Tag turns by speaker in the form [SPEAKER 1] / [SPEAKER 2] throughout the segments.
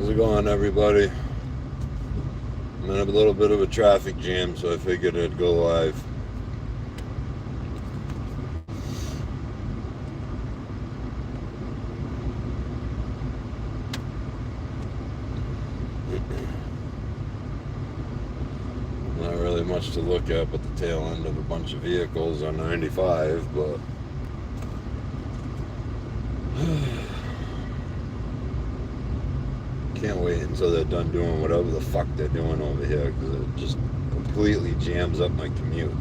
[SPEAKER 1] How's it going, everybody? I'm in a little bit of a traffic jam, so I figured I'd go live. Not really much to look at but the tail end of a bunch of vehicles on 95, but can't wait until they're done doing whatever the fuck they're doing over here, because it just completely jams up my commute.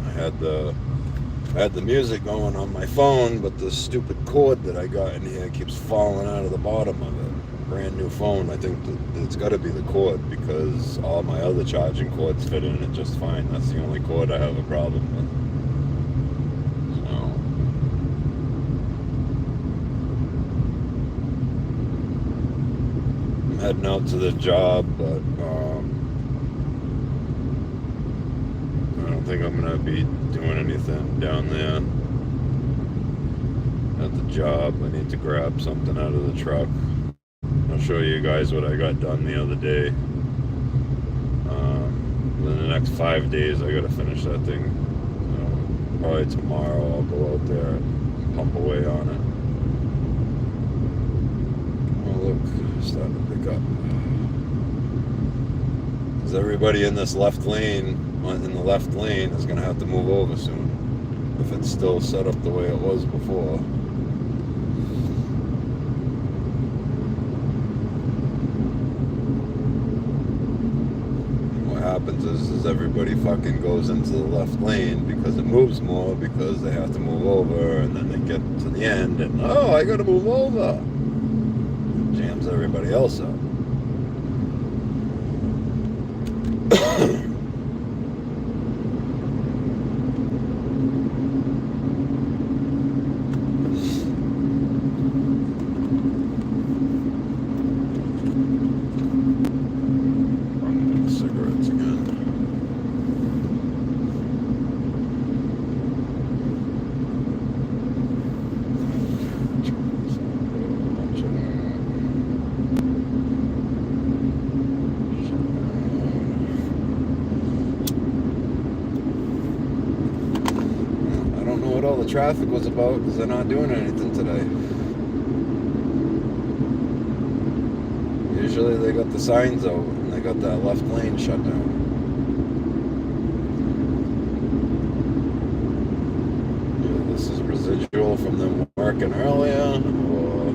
[SPEAKER 1] I had the music going on my phone, but the stupid cord that I got in here keeps falling out of the bottom of it. Brand new phone. I think it's got to be the cord, because all my other charging cords fit in it just fine. That's the only cord I have a problem with. So I'm heading out to the job, but I don't think I'm gonna be doing anything down there at the job. I need to grab something out of the truck. I'll show you guys what I got done the other day. In the next 5 days, I gotta finish that thing. So probably tomorrow I'll go out there and pump away on it. Oh look, it's starting to pick up. Because everybody in this left lane, is gonna have to move over soon, if it's still set up the way it was before. Happens is everybody fucking goes into the left lane because it moves more, because they have to move over, and then they get to the end and I gotta move over. Jams everybody else up. All the traffic was about, because they're not doing anything today. Usually they got the signs out and they got that left lane shut down. Yeah, this is residual from them working earlier, or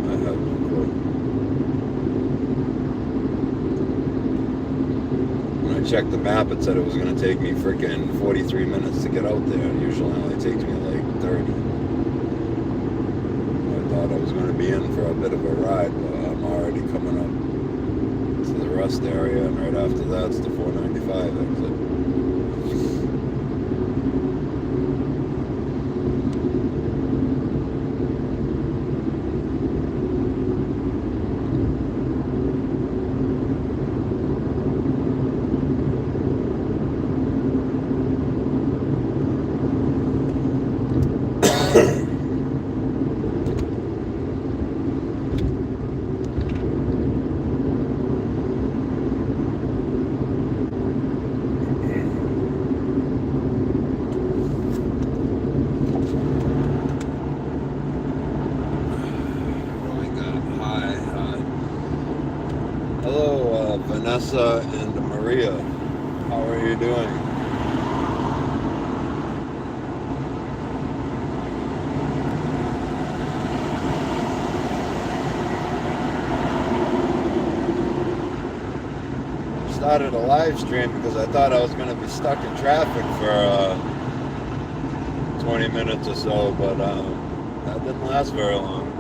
[SPEAKER 1] I have no clue. Checked the map, it said it was going to take me freaking 43 minutes to get out there, and usually it only takes me like 30. I thought I was going to be in for a bit of a ride, but I'm already coming up to the rest area, and right after that's the 495 exit. Vanessa and Maria, how are you doing? Started a live stream because I thought I was going to be stuck in traffic for 20 minutes or so, but that didn't last very long.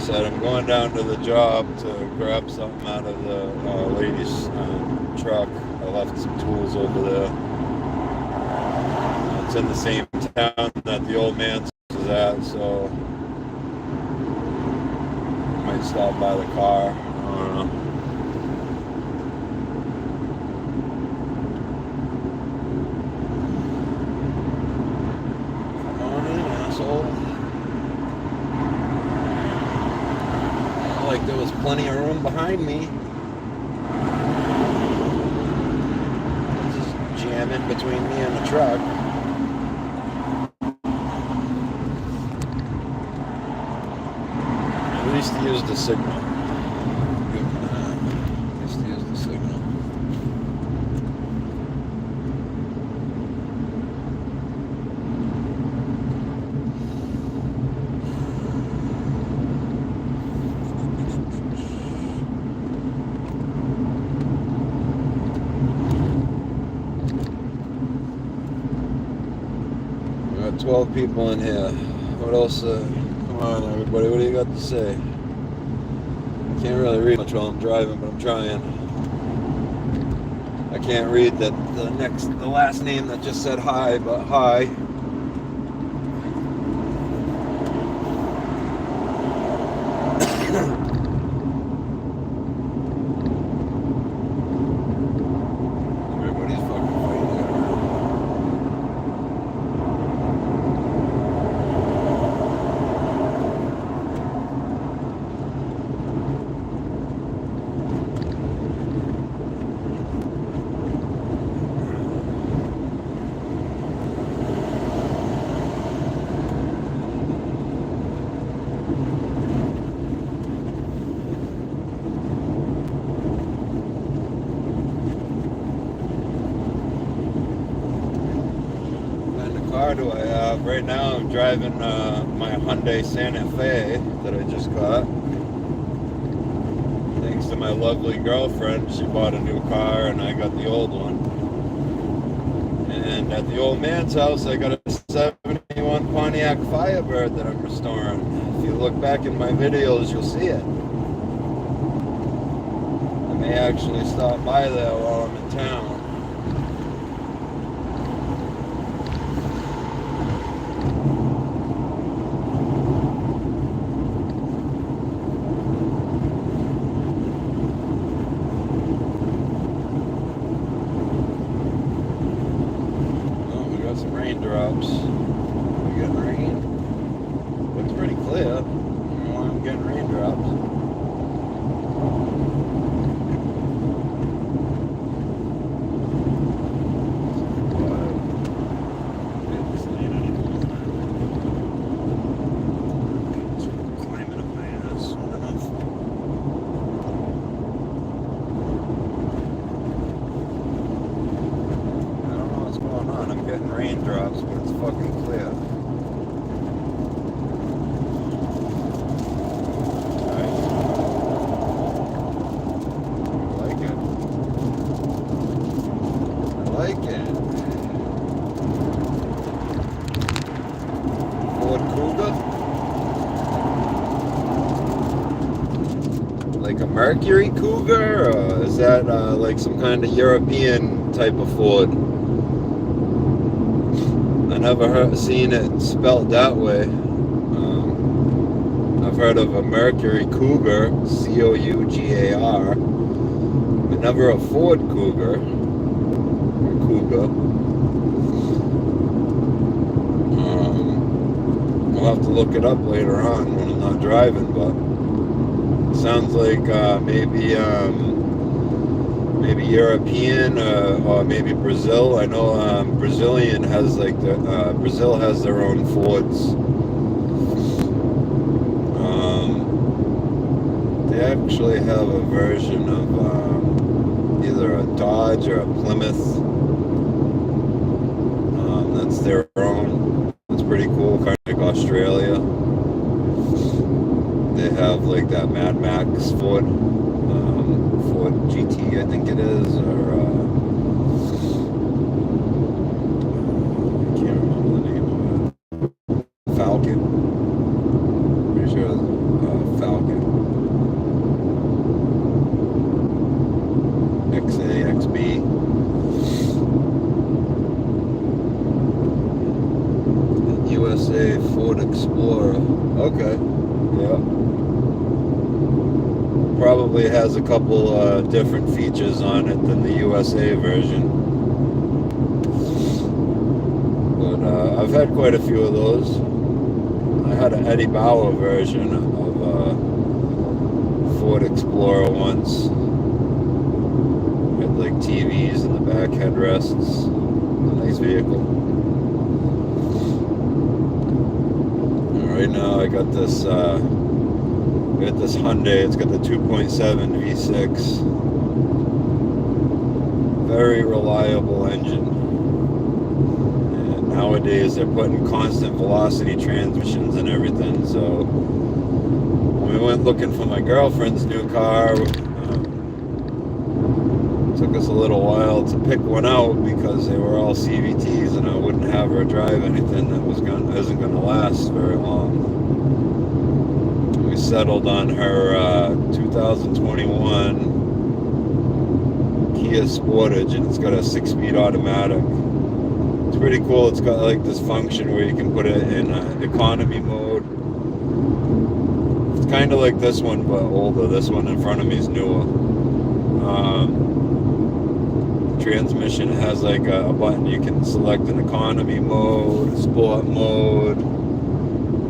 [SPEAKER 1] said, I'm going down to the job to grab something out of the lady's truck. I left some tools over there. It's in the same town that the old man's is at, so I might stop by the car. I don't know. Come on in, asshole. Like there was plenty of room behind me. Just jam in between me and the truck. At least he used the signal. Good for that. At least he used the signal. We got 12 people in here. What else? Come on, everybody. What do you got to say? I can't really read much while I'm driving, but I'm trying. I can't read that the last name that just said hi, but hi. Everybody's fucking fighting it around. Car do I have? Right now I'm driving my Hyundai Santa Fe that I just got. Thanks to my lovely girlfriend, she bought a new car and I got the old one. And at the old man's house I got a 71 Pontiac Firebird that I'm restoring. If you look back in my videos you'll see it. I may actually stop by there while I'm in town. Raindrops. We getting rain. Looks pretty clear. I don't know why I'm getting raindrops. Climbing up my ass. Enough. I don't know what's going on. I'm getting raindrops, but it's fucking clear. Alright. I like it. I like it. Ford Kuga? Like a Mercury Cougar? Or is that like some kind of European type of Ford? I never seen it spelled that way. I've heard of a Mercury Cougar, C-O-U-G-A-R, but never a Ford Cougar, or Cougar. I'll have to look it up later on when I'm not driving, but it sounds like maybe European or maybe Brazil. I know Brazilian has like Brazil has their own Fords. They actually have a version of either a Dodge or a Plymouth. That's their own. It's pretty cool, kind of like Australia. They have like that Mad Max Ford. Ford GT, I think it is, or I can't remember the name of it. Falcon. Pretty sure it's Falcon. USA Ford Explorer. Okay. Yeah. Probably has a couple different features on it than the USA version. But I've had quite a few of those. I had an Eddie Bauer version of Ford Explorer once. Had like TVs in the back headrests. A nice vehicle. And right now I got this Hyundai. It's got the 2.7 V6. Very reliable engine. And nowadays they're putting constant velocity transmissions and everything. So when we went looking for my girlfriend's new car, took us a little while to pick one out because they were all CVTs, and I wouldn't have her drive anything that isn't going to last very long. We settled on her 2021 Kia Sportage, and it's got a 6-speed automatic. It's pretty cool. It's got like this function where you can put it in economy mode. It's kind of like this one, but older. This one in front of me is newer. Transmission has like a button you can select an economy mode, sport mode.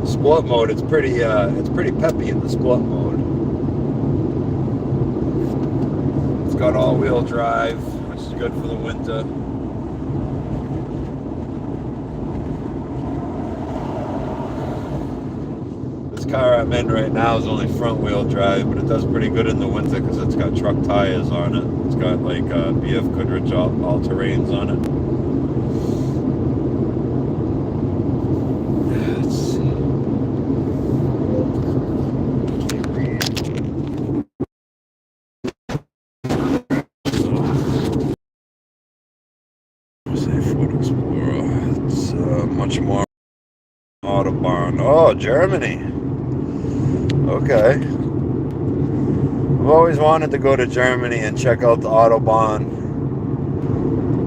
[SPEAKER 1] Sport mode, it's pretty peppy in the sport mode. It's got all-wheel drive, which is good for the winter. This car I'm in right now is only front-wheel drive, but it does pretty good in the winter because it's got truck tires on it. It's got like BF Goodrich all-terrains on it. Let's see. Say Ford Explorer. It's much more Autobahn. Oh, Germany. Okay. I've always wanted to go to Germany and check out the Autobahn.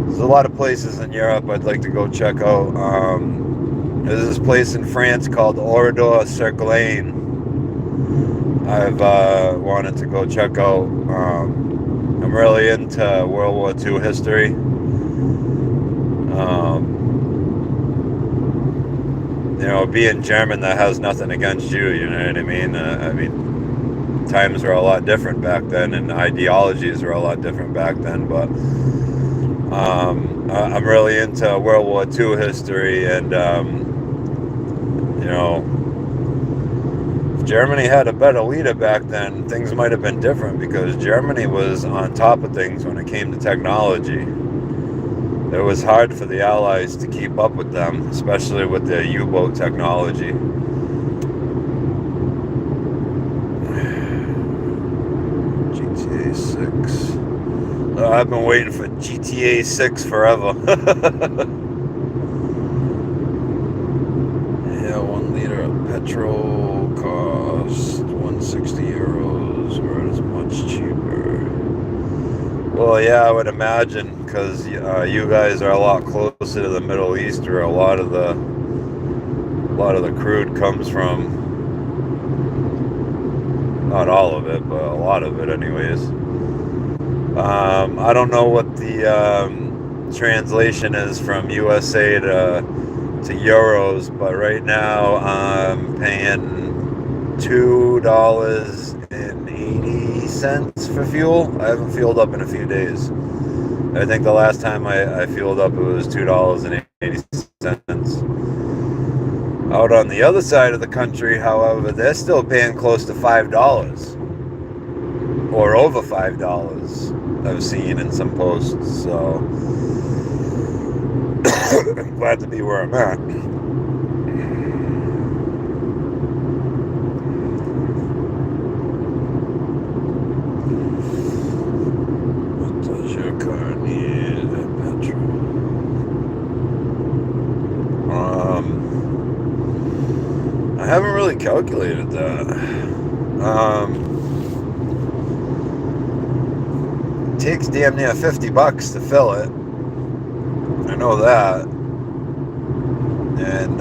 [SPEAKER 1] There's a lot of places in Europe I'd like to go check out. There's this place in France called Oradour-sur-Glane. I've wanted to go check out. I'm really into World War II history. You know, being German, that has nothing against you, you know what I mean? Times were a lot different back then, and ideologies were a lot different back then, but I'm really into World War II history, and you know, if Germany had a better leader back then, things might have been different, because Germany was on top of things when it came to technology. It was hard for the Allies to keep up with them, especially with their U-boat technology. GTA 6. I've been waiting for GTA 6 forever. Yeah, 1 liter of petrol costs 160 euros, where it is much cheaper. Well, yeah, I would imagine, because you guys are a lot closer to the Middle East, where a lot of the crude comes from. Not all of it, but a lot of it, anyways. I don't know what the translation is from USA to euros, but right now I'm paying $2.80 for fuel. I haven't fueled up in a few days. I think the last time I fueled up, it was $2.80. Out on the other side of the country, however, they're still paying close to $5 or over $5. I've seen in some posts, so I'm glad to be where I'm at. What does your car need? Petrol. I haven't really calculated that. It takes damn near $50 to fill it. I know that. And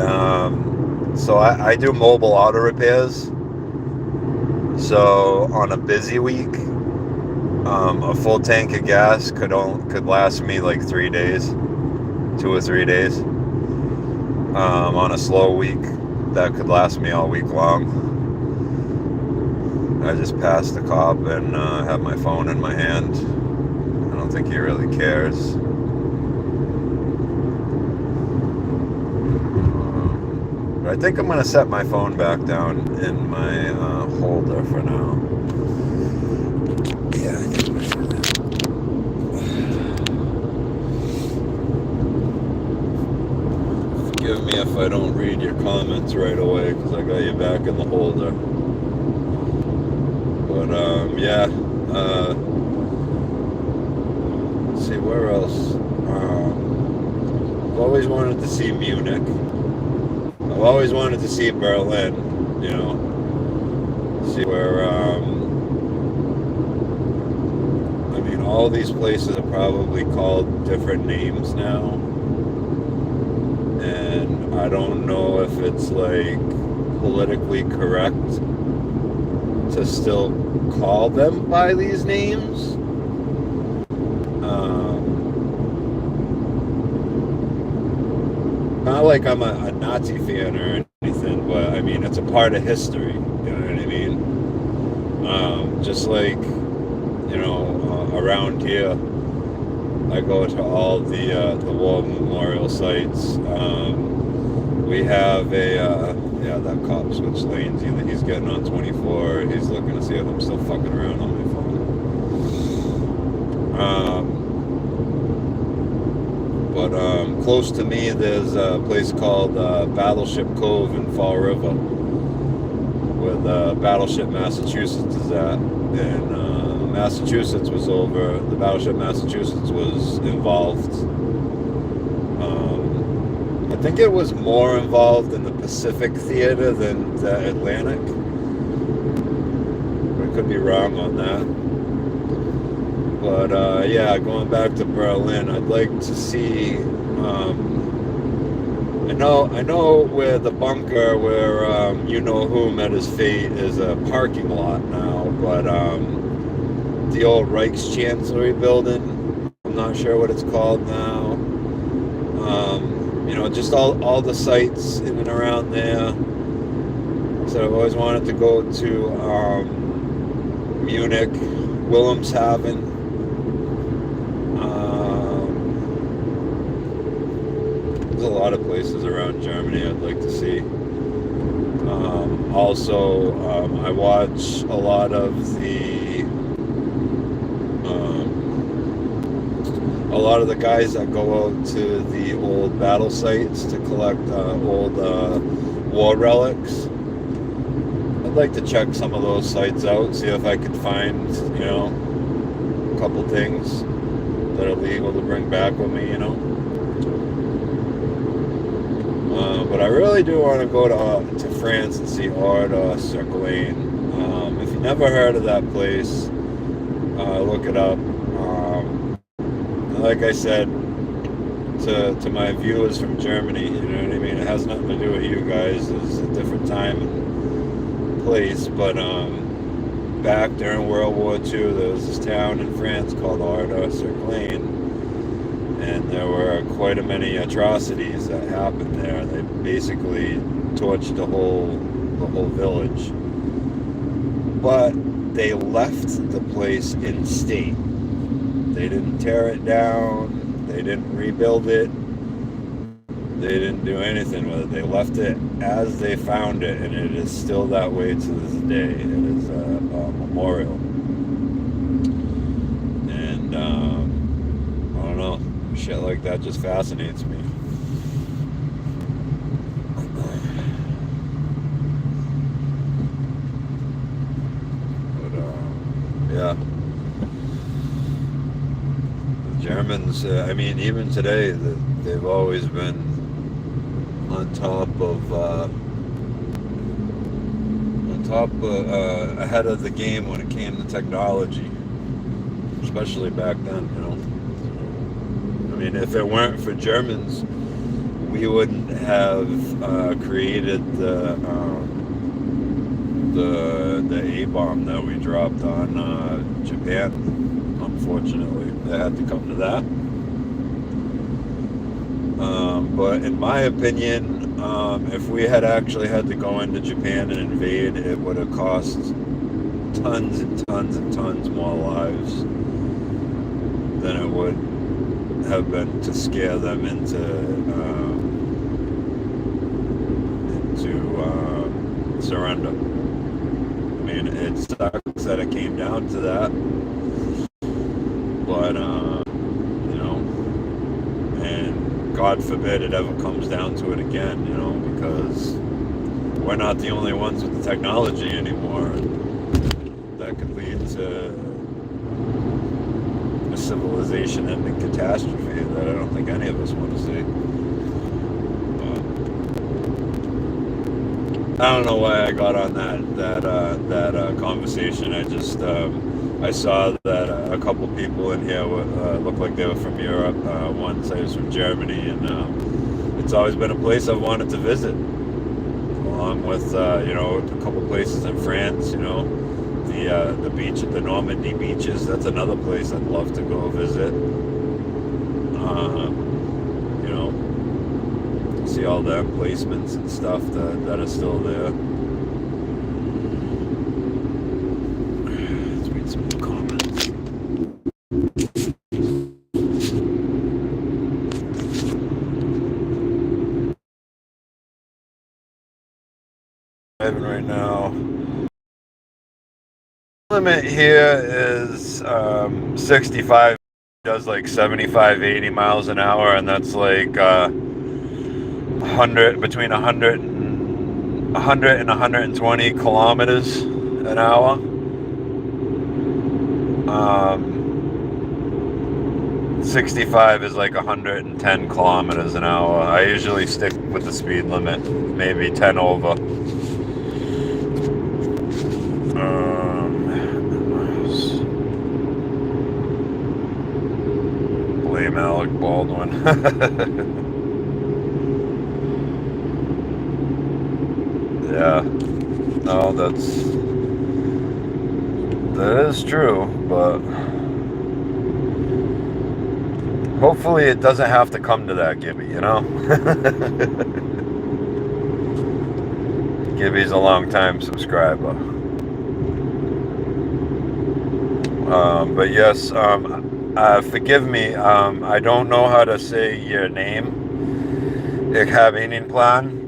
[SPEAKER 1] so I do mobile auto repairs. So on a busy week, a full tank of gas could last me like 3 days, 2 or 3 days. On a slow week, that could last me all week long. I just passed the cop and have my phone in my hand. I don't think he really cares. But I think I'm going to set my phone back down in my holder for now. Yeah, I think I'm going to do that. Forgive me if I don't read your comments right away, because I got you back in the holder. But, yeah. Let's see, where else? I've always wanted to see Munich. I've always wanted to see Berlin, you know. See where, I mean, all these places are probably called different names now. And I don't know if it's, like, politically correct to still call them by these names. Not like I'm a Nazi fan or anything, but I mean, it's a part of history, you know what I mean? Just like, you know, around here, I go to all the war memorial sites. We have yeah, that cop switched lanes. He's getting on 24. He's looking to see if I'm still fucking around on my phone. But close to me, there's a place called Battleship Cove in Fall River, where the Battleship Massachusetts is at. And the Battleship Massachusetts was involved. I think it was more involved in the Pacific Theater than the Atlantic. I could be wrong on that. But yeah, going back to Berlin, I'd like to see. I know where the bunker where you know who met his fate is a parking lot now, but the old Reichschancellery building, I'm not sure what it's called now. You know, just all the sites in and around there. So I've always wanted to go to Munich, Wilhelmshaven. There's a lot of places around Germany I'd like to see. Also, I watch a lot of the guys that go out to the old battle sites to collect old war relics. I'd like to check some of those sites out, see if I could find, you know, a couple things that are legal to bring back with me, you know. But I really do want to go to France and see Ardres sur Glane. If you never heard of that place, look it up. Like I said to my viewers from Germany, you know what I mean? It has nothing to do with you guys. It's a different time and place. But back during World War II, there was this town in France called Ardres sur Glane. And there were quite a many atrocities that happened there. They basically torched the whole village. But they left the place in state. They didn't tear it down. They didn't rebuild it. They didn't do anything with it. They left it as they found it, and it is still that way to this day. It is a memorial. And I don't know. Shit like that just fascinates me. But yeah, the Germans. I mean, even today, they've always been on top of ahead of the game when it came to technology, especially back then. You know. I mean, if it weren't for Germans, we wouldn't have created the A-bomb that we dropped on Japan. Unfortunately, they had to come to that. But in my opinion, if we had actually had to go into Japan and invade, it would have cost tons and tons and tons more lives than it would have been to scare them into surrender. I mean, it sucks that it came down to that, but and God forbid it ever comes down to it again, because we're not the only ones with the technology anymore. That could lead to a civilization-ending catastrophe that I don't think any of us want to see. I don't know why I got on that conversation. I just I saw that a couple people in here looked like they were from Europe. One said he was from Germany, and it's always been a place I've wanted to visit, along with a couple places in France. The beach at the Normandy beaches. That's another place I'd love to go visit. See all the emplacements and stuff that are still there. Let's read some more comments. Driving right now. Limit here is 65. Does like 75, 80 miles an hour, and that's like between 100 and 120 kilometers an hour. 65 is like 110 kilometers an hour. I usually stick with the speed limit, maybe 10 over. Blame Alec Baldwin. Yeah, no, that is true, but hopefully it doesn't have to come to that, Gibby, Gibby's a long-time subscriber. But yes, forgive me, I don't know how to say your name. Ik heb een plan.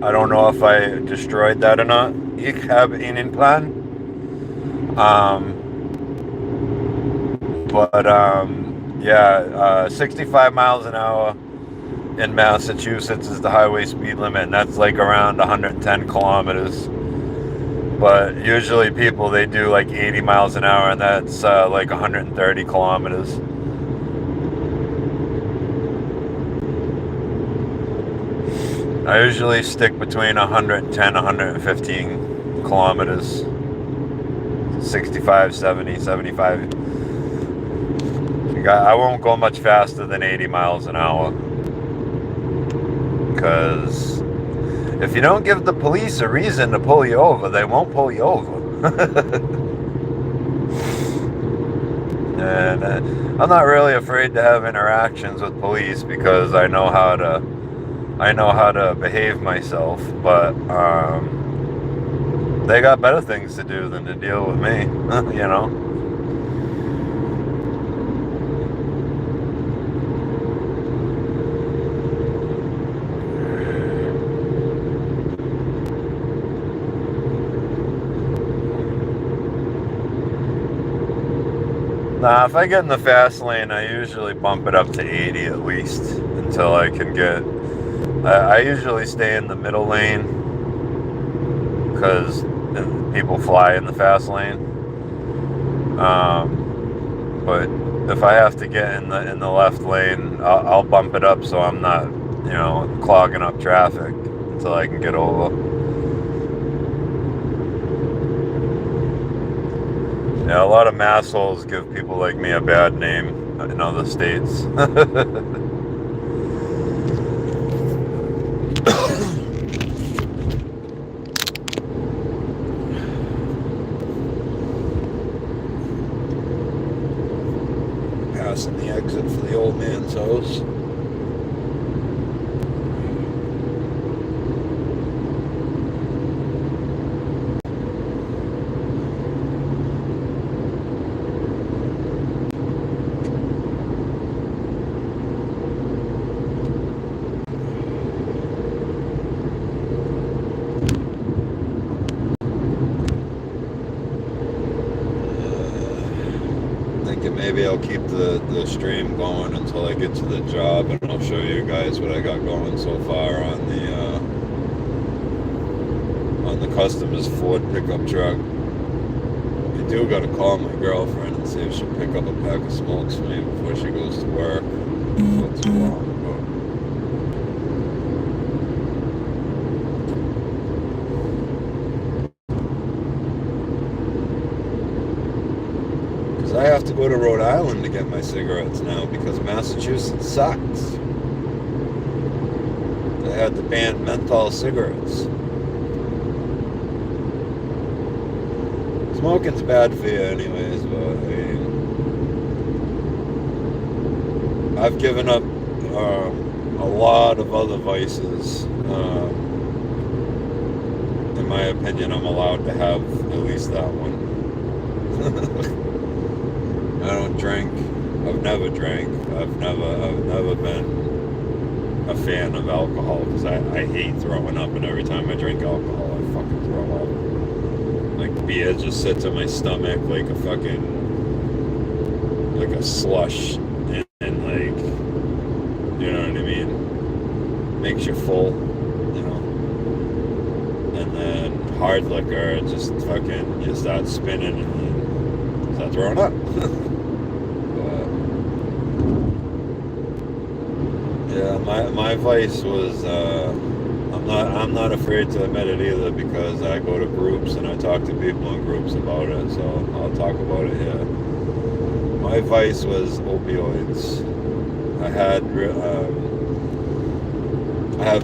[SPEAKER 1] I don't know if I destroyed that or not. Ik heb een plan. Yeah, 65 miles an hour in Massachusetts is the highway speed limit, and that's like around 110 kilometers. But usually people, they do like 80 miles an hour, and that's like 130 kilometers. I usually stick between 110, 115 kilometers. 65, 70, 75. I won't go much faster than 80 miles an hour. Because if you don't give the police a reason to pull you over, they won't pull you over. And I'm not really afraid to have interactions with police because I know how to behave myself, but they got better things to do than to deal with me, Nah, if I get in the fast lane, I usually bump it up to 80 at least until I can get... I usually stay in the middle lane because people fly in the fast lane. But if I have to get in the left lane, I'll bump it up so I'm not, clogging up traffic until I can get over. Yeah, a lot of massholes give people like me a bad name in other states. old man's house. Maybe I'll keep the stream going until I get to the job, and I'll show you guys what I got going so far on the customer's Ford pickup truck. I do got to call my girlfriend and see if she'll pick up a pack of smokes for me before she goes to work. Not too long. I have to go to Rhode Island to get my cigarettes now because Massachusetts sucks. They had to ban menthol cigarettes. Smoking's bad for you anyways, but I've given up a lot of other vices. In my opinion, I'm allowed to have at least that one. I don't drink. I've never drank. I've never been a fan of alcohol because I hate throwing up, and every time I drink alcohol, I fucking throw up. Like beer just sits in my stomach like a fucking slush, and like, you know what I mean? Makes you full, you know. And then hard liquor, it just fucking you start spinning and then start throwing up. Yeah, my vice was I'm not afraid to admit it either because I go to groups and I talk to people in groups about it, so I'll talk about it here. My vice was opioids. I have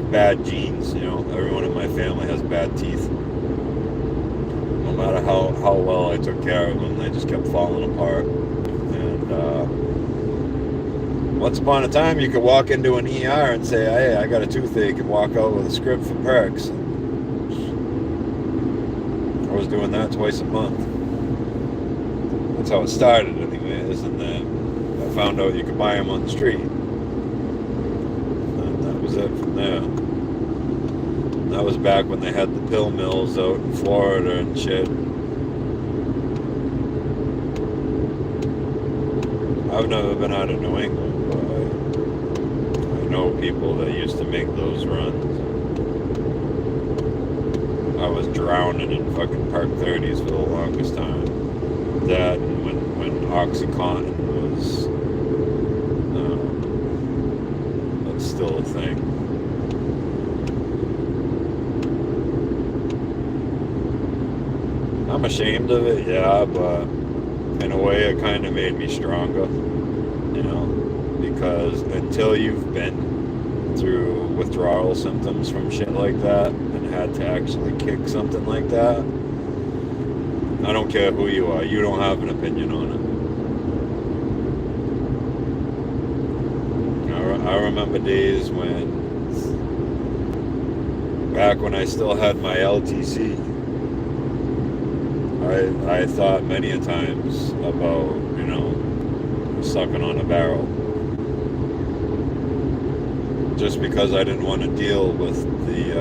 [SPEAKER 1] bad genes, you know. Everyone in my family has bad teeth. No matter how well I took care of them, they just kept falling apart. And once upon a time, you could walk into an ER and say, hey, I got a toothache, and walk out with a script for Perks. I was doing that twice a month. That's how it started anyways, and then I found out you could buy them on the street. And that was it from there. And that was back when they had the pill mills out in Florida and shit. I've never been out of New England. I know people that used to make those runs. I was drowning in fucking Park 30s for the longest time. That and when OxyContin was that's still a thing. I'm ashamed of it, yeah, but in a way it kind of made me stronger, you know, because until you've been through withdrawal symptoms from shit like that and had to actually kick something like that, I don't care who you are, you don't have an opinion on it. I remember days back when I still had my LTC, I thought many a times about, you know, sucking on a barrel. Just because I didn't want to deal with the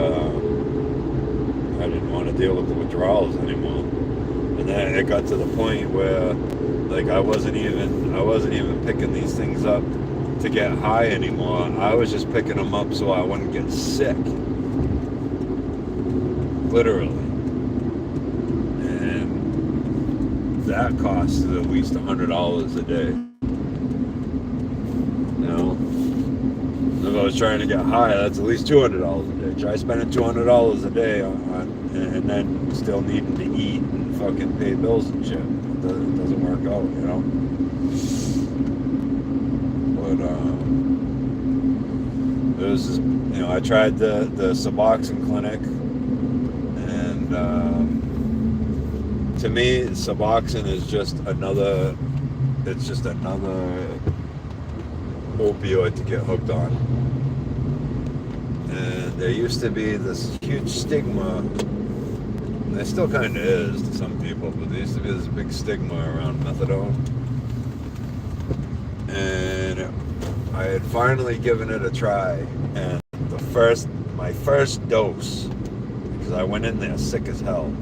[SPEAKER 1] withdrawals anymore. And then it got to the point where like I wasn't even picking these things up to get high anymore. I was just picking them up so I wouldn't get sick. Literally. That costs at least $100 a day. You know, if I was trying to get high, that's at least $200 a day. Try spending $200 a day and then still needing to eat and fucking pay bills and shit. It doesn't work out, you know. But it was just, you know, I tried the Suboxone clinic, and to me, Suboxone is just another opioid to get hooked on. And there used to be this huge stigma, and there still kind of is to some people, but there used to be this big stigma around methadone. And I had finally given it a try, and my first dose, because I went in there sick as hell,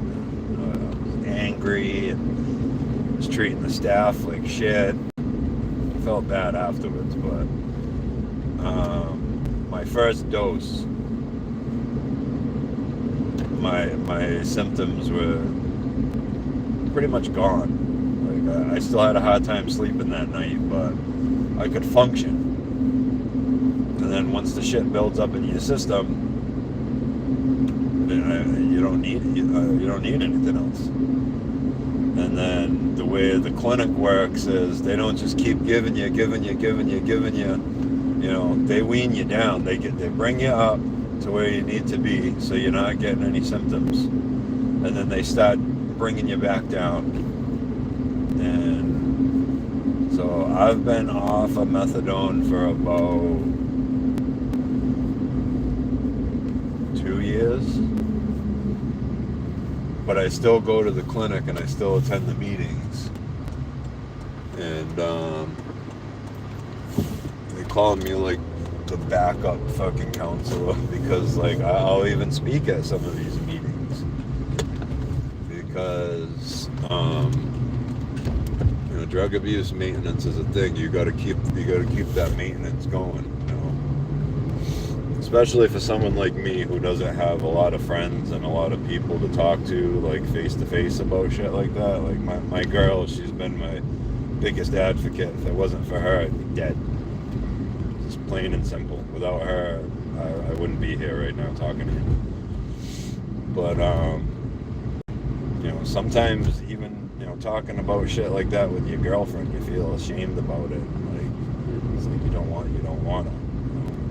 [SPEAKER 1] angry, and was treating the staff like shit. I felt bad afterwards, but my first dose, my symptoms were pretty much gone. Like I still had a hard time sleeping that night, but I could function. And then once the shit builds up in your system, you don't need anything else. And then the way the clinic works is they don't just keep giving you. You know, they wean you down. They bring you up to where you need to be, so you're not getting any symptoms, and then they start bringing you back down. And so I've been off of methadone for about 2 years, but I still go to the clinic and I still attend the meetings. And they call me like the backup fucking counselor, because like I'll even speak at some of these meetings, because you know, drug abuse maintenance is a thing. You got to keep that maintenance going, you know, especially for someone like me who doesn't have a lot of friends and a lot of people to talk to, like face to face about shit like that. Like my girl, she's been my biggest advocate. If it wasn't for her, I'd be dead. Just plain and simple. Without her, I wouldn't be here right now talking to you. But you know, sometimes even, you know, talking about shit like that with your girlfriend, you feel ashamed about it. Like it's like you don't want to. You know,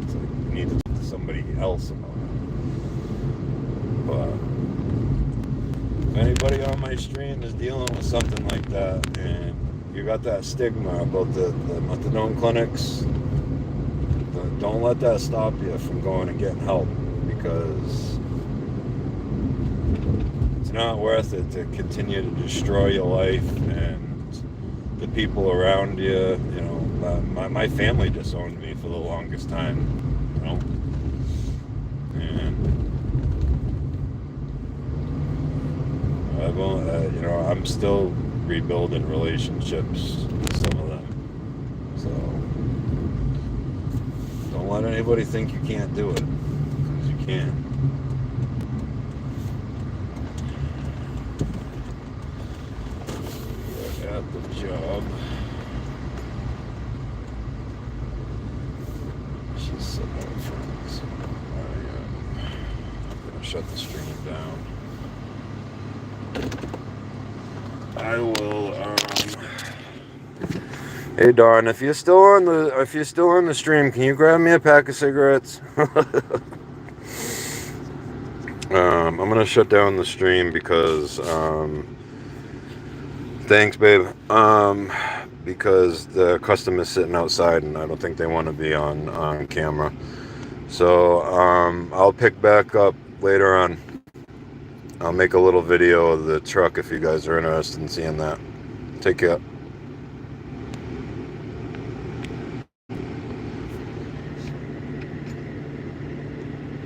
[SPEAKER 1] it's like you need to talk to somebody else about it. But if anybody on my stream is dealing with something like that, and you got that stigma about the methadone clinics, don't let that stop you from going and getting help, because it's not worth it to continue to destroy your life and the people around you. You know, my family disowned me for the longest time, you know, and you know, I'm still rebuilding relationships with some of them. So don't let anybody think you can't do it, because you can. You're at the job. She's sitting out front, so I'm gonna shut the stream down. I will. Hey Don, if you're still on the stream, can you grab me a pack of cigarettes? I'm gonna shut down the stream because thanks, babe. Because the customer's sitting outside and I don't think they want to be on camera. So I'll pick back up later on. I'll make a little video of the truck if you guys are interested in seeing that. Take care.